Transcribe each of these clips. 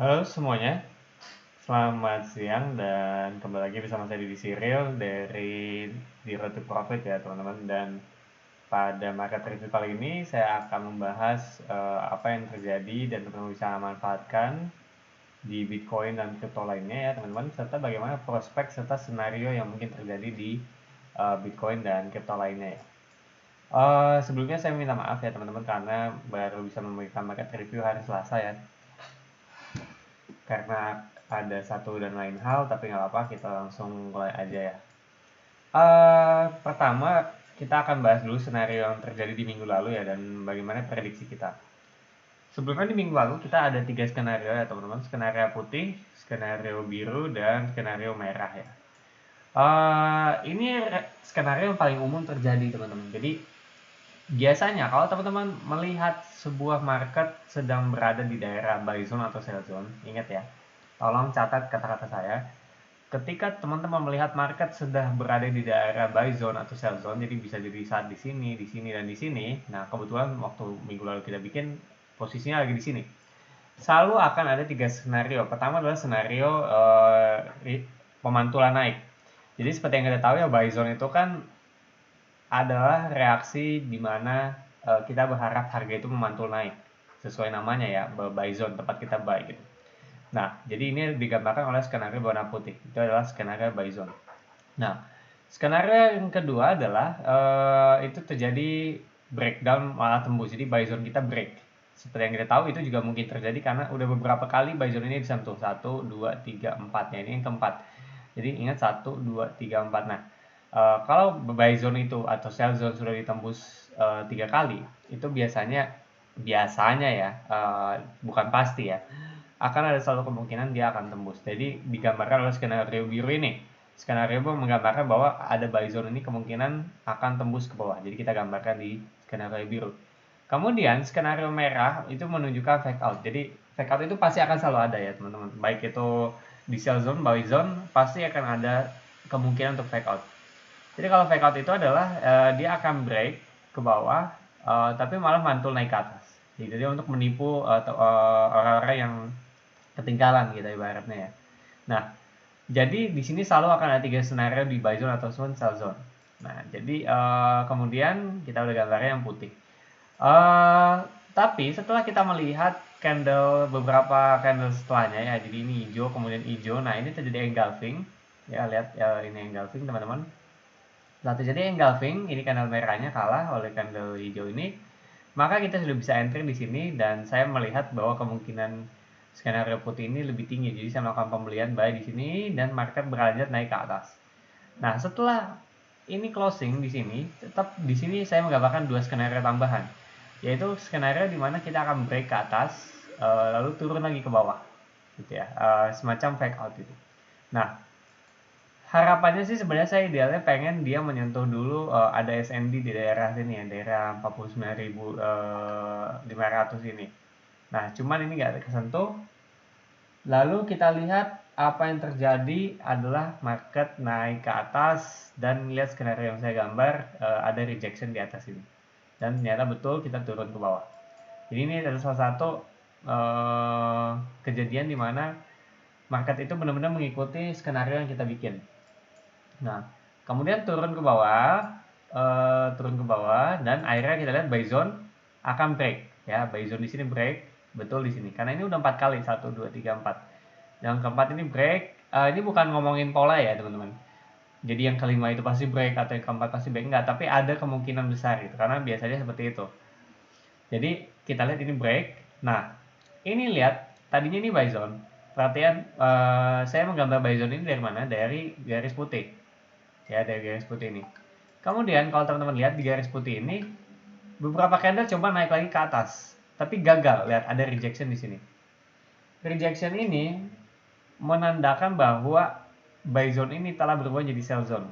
Halo semuanya, selamat siang dan kembali lagi bersama saya di Cyril dari The Road to Profit ya teman-teman. Dan pada market review kali ini saya akan membahas apa yang terjadi dan teman-teman bisa manfaatkan di Bitcoin dan kripto lainnya ya teman-teman, serta bagaimana prospek serta senario yang mungkin terjadi di Bitcoin dan kripto lainnya ya. Sebelumnya saya minta maaf ya teman-teman karena baru bisa memberikan market review hari Selasa ya, karena ada satu dan lain hal, tapi nggak apa-apa, kita langsung mulai aja ya. Pertama kita akan bahas dulu senario yang terjadi di minggu lalu ya dan bagaimana prediksi kita. Sebelumnya di minggu lalu kita ada tiga skenario ya teman-teman: skenario putih, skenario biru, dan skenario merah ya. Ini skenario yang paling umum terjadi teman-teman. Jadi biasanya kalau teman-teman melihat sebuah market sedang berada di daerah buy zone atau sell zone, ingat ya, tolong catat kata-kata saya. Ketika teman-teman melihat market sudah berada di daerah buy zone atau sell zone, jadi bisa jadi saat di sini, dan di sini. Nah, kebetulan waktu minggu lalu kita bikin posisinya lagi di sini. Selalu akan ada tiga skenario. Pertama adalah skenario pemantulan naik. Jadi seperti yang kita tahu ya, buy zone itu kan adalah reaksi di mana kita berharap harga itu memantul naik. Sesuai namanya ya, buy zone, tempat kita buy gitu. Nah, jadi ini digambarkan oleh skenario berwarna putih. Itu adalah skenario buy zone. Nah, skenario yang kedua adalah itu terjadi breakdown malah tembus. Jadi buy zone kita break. Seperti yang kita tahu itu juga mungkin terjadi karena udah beberapa kali buy zone ini disentuh 1, 2, 3, 4. Ini yang keempat. Jadi ingat 1, 2, 3, 4. Nah, kalau buy zone itu atau sell zone sudah ditembus 3 kali, itu biasanya ya, bukan pasti ya, akan ada satu kemungkinan dia akan tembus. Jadi digambarkan oleh skenario biru ini. Skenario menggambarkan bahwa ada buy zone ini kemungkinan akan tembus ke bawah. Jadi kita gambarkan di skenario biru. Kemudian skenario merah itu menunjukkan fake out. Jadi fake out itu pasti akan selalu ada ya teman-teman. Baik itu di sell zone, buy zone, pasti akan ada kemungkinan untuk fake out. Jadi kalau fake out itu adalah dia akan break ke bawah, tapi malah mantul naik ke atas. Jadi untuk menipu orang-orang yang ketinggalan gitu ibaratnya ya. Nah, jadi di sini selalu akan ada tiga skenario di buy zone atau sell zone. Nah, jadi kemudian kita udah gambarnya yang putih. Eh, tapi setelah kita melihat beberapa candle setelahnya ya, jadi ini hijau kemudian hijau. Nah, ini terjadi engulfing. Ya, lihat ya, ini engulfing teman-teman. Setelah terjadi engulfing, ini candle merahnya kalah oleh candle hijau ini, maka kita sudah bisa entry di sini dan saya melihat bahwa kemungkinan skenario putih ini lebih tinggi. Jadi saya melakukan pembelian buy di sini dan market berlanjut naik ke atas. Nah, setelah ini closing di sini, tetap di sini saya menggambarkan dua skenario tambahan, yaitu skenario di mana kita akan break ke atas lalu turun lagi ke bawah gitu ya, semacam fake out itu. Nah, harapannya sih sebenarnya saya idealnya pengen dia menyentuh dulu ada SND di daerah sini ya, daerah 49.500 ini. Nah, cuman ini nggak kesentuh. Lalu kita lihat apa yang terjadi adalah market naik ke atas dan lihat skenario yang saya gambar, ada rejection di atas ini. Dan ternyata betul kita turun ke bawah. Jadi ini adalah salah satu kejadian di mana market itu benar-benar mengikuti skenario yang kita bikin. Nah, kemudian turun ke bawah dan akhirnya kita lihat buy zone akan break ya. Buy zone di sini break betul di sini karena ini udah 4 kali, 1, 2, 3, 4. Yang keempat ini break. Ini bukan ngomongin pola ya teman-teman, jadi yang kelima itu pasti break atau yang keempat pasti break, enggak, tapi ada kemungkinan besar itu karena biasanya seperti itu. Jadi kita lihat ini break. Nah, ini lihat tadinya ini buy zone. Perhatian, saya menggambar buy zone ini dari mana? Dari garis putih ya, dari garis putih ini. Kemudian kalau teman-teman lihat di garis putih ini, beberapa candle coba naik lagi ke atas, tapi gagal. Lihat ada rejection di sini. Rejection ini menandakan bahwa buy zone ini telah berubah jadi sell zone.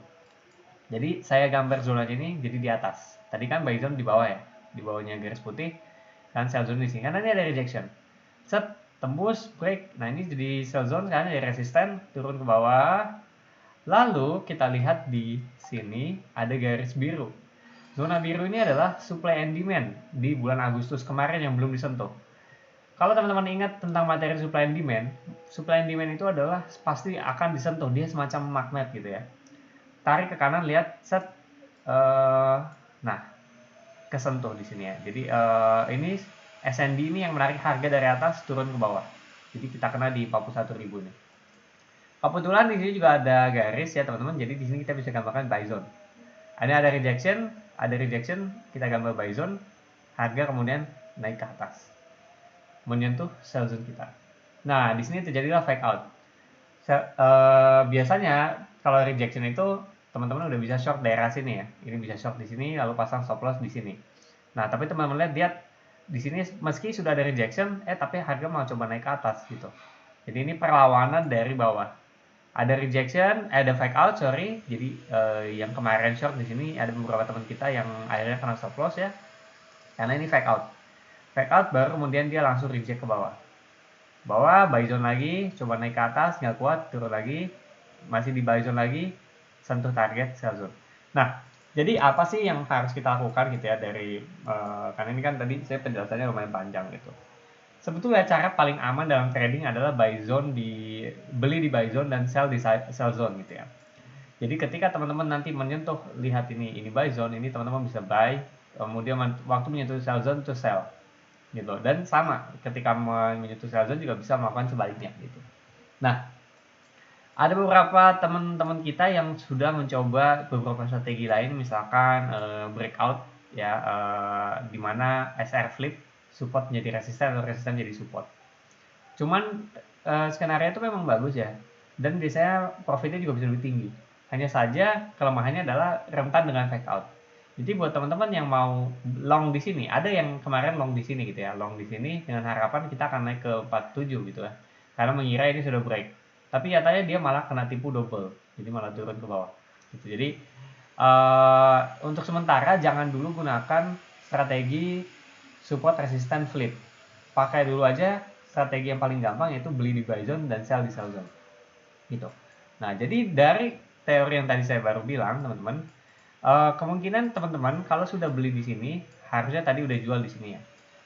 Jadi saya gambar zona ini jadi di atas. Tadi kan buy zone di bawah ya, di bawahnya garis putih. Kan sell zone di sini. Karena ini ada rejection. Set, tembus, break. Nah ini jadi sell zone karena ada resisten, turun ke bawah. Lalu kita lihat di sini ada garis biru. Zona biru ini adalah supply and demand di bulan Agustus kemarin yang belum disentuh. Kalau teman-teman ingat tentang materi supply and demand itu adalah pasti akan disentuh, dia semacam magnet gitu ya. Tarik ke kanan, lihat set, nah kesentuh di sini ya. Jadi ini SND ini yang menarik harga dari atas turun ke bawah. Jadi kita kena di 41.000 nih. Kebetulan di sini juga ada garis ya teman-teman. Jadi di sini kita bisa gambarkan buy zone. Ada rejection, kita gambar buy zone, harga kemudian naik ke atas, menyentuh sell zone kita. Nah, di sini terjadilah fake out. Biasanya kalau rejection itu teman-teman udah bisa short daerah sini ya. Ini bisa short di sini lalu pasang stop loss di sini. Nah, tapi teman-teman lihat di sini meski sudah ada rejection, tapi harga mau coba naik ke atas gitu. Jadi ini perlawanan dari bawah. Ada rejection, ada fake out, sorry. Jadi yang kemarin short di sini ada beberapa teman kita yang akhirnya kena stop loss ya. Karena ini fake out. Fake out baru kemudian dia langsung reject ke bawah. Bawah buy zone lagi, coba naik ke atas, nggak kuat, turun lagi, masih di buy zone lagi, sentuh target sell zone. Nah, jadi apa sih yang harus kita lakukan gitu ya dari karena ini kan tadi saya penjelasannya lumayan panjang gitu. Sebetulnya cara paling aman dalam trading adalah beli di buy zone dan sell di sell zone gitu ya. Jadi ketika teman-teman nanti menyentuh, lihat ini buy zone, ini teman-teman bisa buy, kemudian waktu menyentuh sell zone itu sell gitu. Dan sama ketika menyentuh sell zone juga bisa melakukan sebaliknya gitu. Nah, ada beberapa teman-teman kita yang sudah mencoba beberapa strategi lain, misalkan breakout ya, di mana SR flip, support menjadi resisten atau resisten jadi support. Cuman skenario itu memang bagus ya, dan biasanya profitnya juga bisa lebih tinggi. Hanya saja kelemahannya adalah rentan dengan fake out. Jadi buat teman-teman yang mau long di sini, ada yang kemarin long di sini gitu ya, long di sini dengan harapan kita akan naik ke 47 gitu ya, karena mengira ini sudah break. Tapi nyatanya dia malah kena tipu double, jadi malah turun ke bawah. Gitu. Jadi untuk sementara jangan dulu gunakan strategi support resistance flip. Pakai dulu aja strategi yang paling gampang, yaitu beli di buy zone dan sell di sell zone. Gitu. Nah, jadi dari teori yang tadi saya baru bilang, teman-teman, kemungkinan teman-teman kalau sudah beli di sini, harusnya tadi udah jual di sini ya.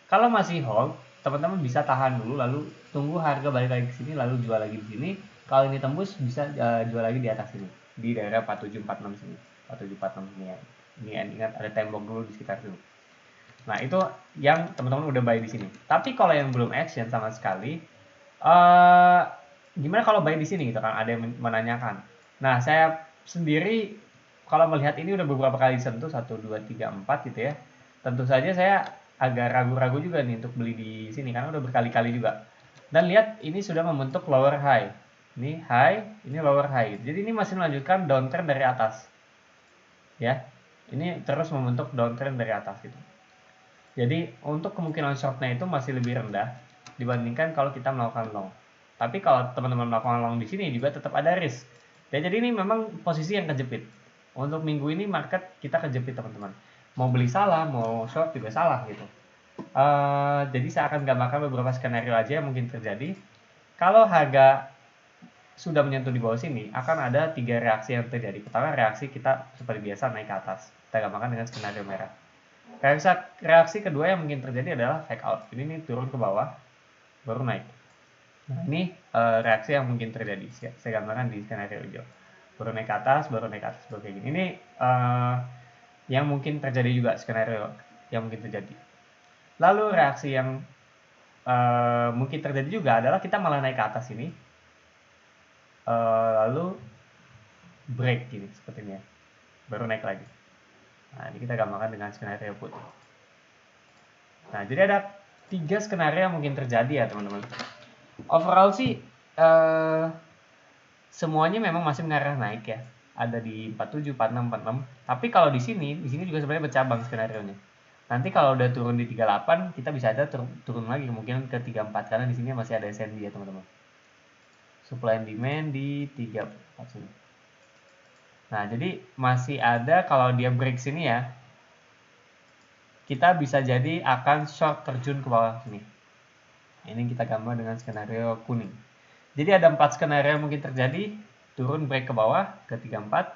Kalau masih hold, teman-teman bisa tahan dulu, lalu tunggu harga balik lagi ke sini, lalu jual lagi di sini. Kalau ini tembus, bisa jual lagi di atas sini, di daerah 4746 sini, 4746 sini ya. Ini ingat ada tembok dulu di sekitar sini. Nah, itu yang teman-teman udah buy di sini. Tapi kalau yang belum action sama sekali, gimana kalau buy di sini gitu kan? Ada yang menanyakan. Nah, saya sendiri kalau melihat ini udah beberapa kali sentuh 1 2 3 4 gitu ya. Tentu saja saya agak ragu-ragu juga nih untuk beli di sini karena udah berkali-kali juga. Dan lihat ini sudah membentuk lower high. Ini high, ini lower high. Jadi ini masih melanjutkan downtrend dari atas. Ya. Ini terus membentuk downtrend dari atas gitu. Jadi untuk kemungkinan shortnya itu masih lebih rendah dibandingkan kalau kita melakukan long. Tapi kalau teman-teman melakukan long di sini juga tetap ada risk. Ya, jadi ini memang posisi yang kejepit. Untuk minggu ini market kita kejepit teman-teman. Mau beli salah, mau short juga salah gitu. Jadi saya akan gambarkan beberapa skenario aja yang mungkin terjadi. Kalau harga sudah menyentuh di bawah sini, akan ada 3 reaksi yang terjadi. Pertama, reaksi kita seperti biasa naik ke atas. Kita gambarkan dengan skenario merah. Reaksi kedua yang mungkin terjadi adalah fake out. Ini nih turun ke bawah, baru naik. Nah, ini reaksi yang mungkin terjadi. Saya gambarkan di skenario hijau. Baru naik ke atas, baru kayak gini. Ini yang mungkin terjadi juga, skenario yang mungkin terjadi. Lalu reaksi yang mungkin terjadi juga adalah kita malah naik ke atas ini, lalu break gini seperti ini ya, baru naik lagi. Nah, ini kita gambarkan dengan skenario putih. Nah, jadi ada 3 skenario yang mungkin terjadi ya teman-teman. Overall sih semuanya memang masih mengarah naik ya. Ada di 47, 46, 46. Tapi kalau di sini juga sebenarnya bercabang skenario-nya. Nanti kalau udah turun di 38, kita bisa ada turun lagi kemungkinan ke 34 karena di sini masih ada SND ya teman-teman. Supply and demand di 34 sini. Nah, jadi masih ada, kalau dia break sini ya, kita bisa jadi akan short terjun ke bawah sini. Ini kita gambar dengan skenario kuning. Jadi ada 4 skenario yang mungkin terjadi, turun break ke bawah ke 34.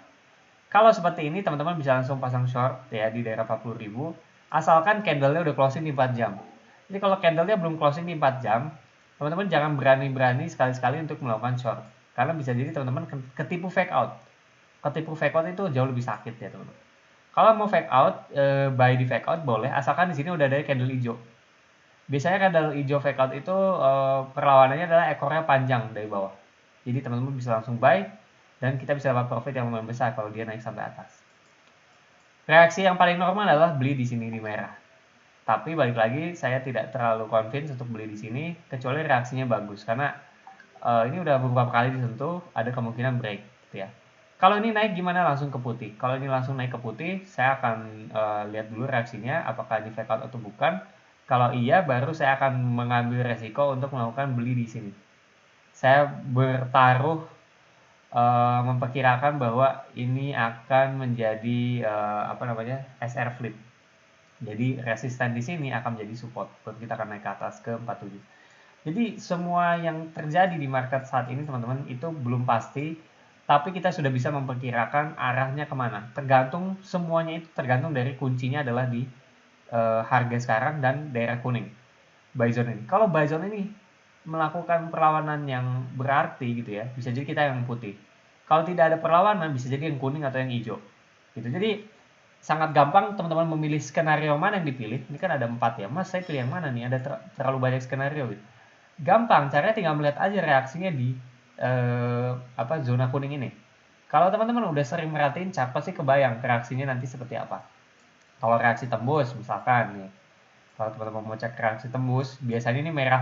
Kalau seperti ini teman-teman bisa langsung pasang short ya di daerah 40.000, asalkan candle-nya udah closing di 4 jam. Jadi kalau candle-nya belum closing di 4 jam, teman-teman jangan berani-berani sekali-sekali untuk melakukan short. Karena bisa jadi teman-teman ketipu fake out. Ketipu fake out itu jauh lebih sakit ya teman-teman. Kalau mau fake out, buy di fake out boleh, asalkan di sini udah ada candle hijau. Biasanya candle hijau fake out itu perlawanannya adalah ekornya panjang dari bawah. Jadi teman-teman bisa langsung buy dan kita bisa dapat profit yang lumayan besar kalau dia naik sampai atas. Reaksi yang paling normal adalah beli di sini di merah. Tapi balik lagi saya tidak terlalu convince untuk beli di sini kecuali reaksinya bagus karena ini udah beberapa kali disentuh, ada kemungkinan break gitu ya. Kalau ini naik gimana langsung ke putih. Kalau ini langsung naik ke putih, saya akan lihat dulu reaksinya apakah ini fake out atau bukan. Kalau iya, baru saya akan mengambil resiko untuk melakukan beli di sini. Saya bertaruh memperkirakan bahwa ini akan menjadi SR flip. Jadi resisten di sini akan menjadi support buat kita akan naik ke atas ke 47. Jadi semua yang terjadi di market saat ini teman-teman itu belum pasti, tapi kita sudah bisa memperkirakan arahnya kemana. Semuanya itu tergantung dari kuncinya adalah di harga sekarang dan daerah kuning, buy zone ini. Kalau buy zone ini melakukan perlawanan yang berarti gitu ya, bisa jadi kita yang putih. Kalau tidak ada perlawanan, bisa jadi yang kuning atau yang hijau. Gitu. Jadi sangat gampang teman-teman memilih skenario mana yang dipilih. Ini kan ada 4 ya, mas saya pilih yang mana nih? Ada terlalu banyak skenario gitu. Gampang, caranya tinggal melihat aja reaksinya di zona kuning ini. Kalau teman-teman udah sering merhatiin chart pasti kebayang reaksinya nanti seperti apa. Kalau reaksi tembus misalkan nih, kalau teman-teman mau cek reaksi tembus, biasanya ini merah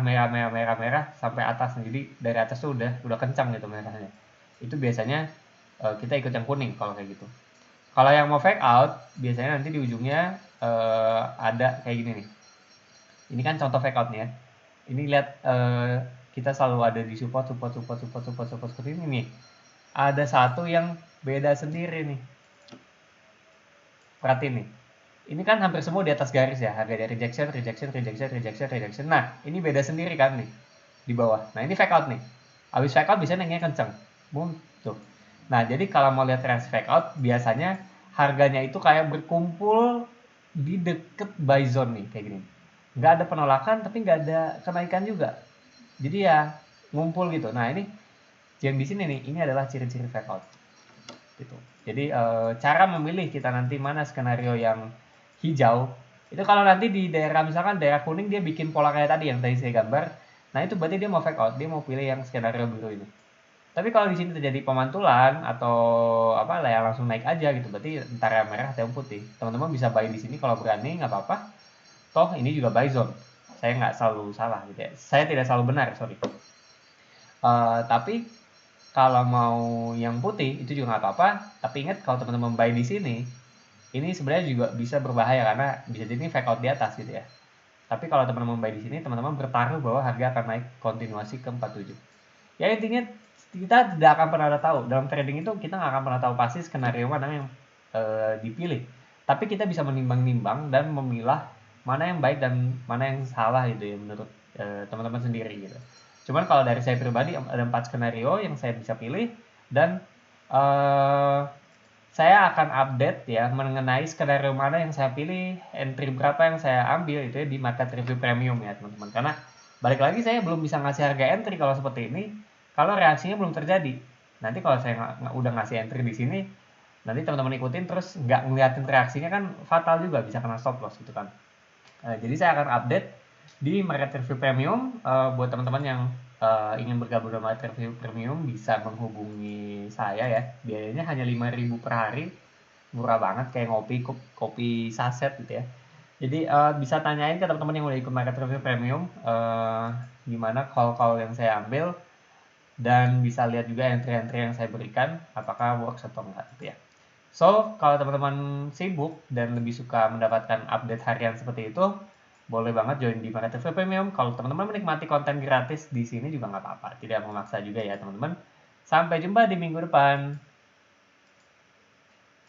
sampai atas nih. Jadi dari atas tuh udah kencang gitu merahnya. Itu biasanya kita ikut yang kuning kalau kayak gitu. Kalau yang mau fake out, biasanya nanti di ujungnya ada kayak gini nih. Ini kan contoh fake out nih ya. Ini lihat kita selalu ada di support seperti ini nih. Ada satu yang beda sendiri nih. Perhatiin nih. Ini kan hampir semua di atas garis ya, harga dari rejection. Nah, ini beda sendiri kan nih di bawah. Nah, ini fake out nih. Habis fake out biasanya naiknya kenceng. Boom, tuh. Nah, jadi kalau mau lihat reaksi fake out, biasanya harganya itu kayak berkumpul di deket buy zone nih, kayak gini. Nggak ada penolakan, tapi nggak ada kenaikan juga. Jadi ya ngumpul gitu. Nah, ini yang di sini nih, ini adalah ciri-ciri fake out. Gitu. Jadi cara memilih kita nanti mana skenario yang hijau, itu kalau nanti di daerah misalkan daerah kuning dia bikin pola kayak tadi yang tadi saya gambar, nah itu berarti dia mau fake out, dia mau pilih yang skenario biru ini. Tapi kalau di sini terjadi pemantulan atau apa lah yang langsung naik aja gitu, berarti antara yang merah atau yang putih. Teman-teman bisa buy di sini kalau berani nggak apa-apa. Toh ini juga buy zone. Saya nggak selalu salah gitu ya. Saya tidak selalu benar, sorry. Tapi kalau mau yang putih itu juga nggak apa-apa. Tapi ingat kalau teman-teman buy di sini, ini sebenarnya juga bisa berbahaya karena bisa jadi ini fake out di atas gitu ya. Tapi kalau teman-teman buy di sini, teman-teman bertaruh bahwa harga akan naik kontinuasi ke 47. Ya intinya kita tidak akan pernah tahu. Dalam trading itu kita nggak akan pernah tahu pasti skenario mana yang dipilih. Tapi kita bisa menimbang-nimbang dan memilah mana yang baik dan mana yang salah gitu ya menurut teman-teman sendiri gitu. Cuman kalau dari saya pribadi ada 4 skenario yang saya bisa pilih dan saya akan update ya mengenai skenario mana yang saya pilih, entry berapa yang saya ambil itu ya di market review premium ya teman-teman. Karena balik lagi saya belum bisa ngasih harga entry kalau seperti ini kalau reaksinya belum terjadi. Nanti kalau saya udah ngasih entry di sini, nanti teman-teman ikutin terus nggak ngeliatin reaksinya kan fatal juga, bisa kena stop loss gitu kan. Jadi saya akan update di market review premium. Buat teman-teman yang ingin bergabung dengan market review premium bisa menghubungi saya ya. Biayanya hanya 5.000 per hari, murah banget kayak kopi saset gitu ya. Jadi bisa tanyain ke teman-teman yang udah ikut market review premium gimana call-call yang saya ambil, dan bisa lihat juga entry-entry yang saya berikan apakah works atau enggak gitu ya. So, kalau teman-teman sibuk dan lebih suka mendapatkan update harian seperti itu, boleh banget join di Market Review Premium. Kalau teman-teman menikmati konten gratis di sini juga nggak apa-apa. Tidak memaksa juga ya teman-teman. Sampai jumpa di minggu depan.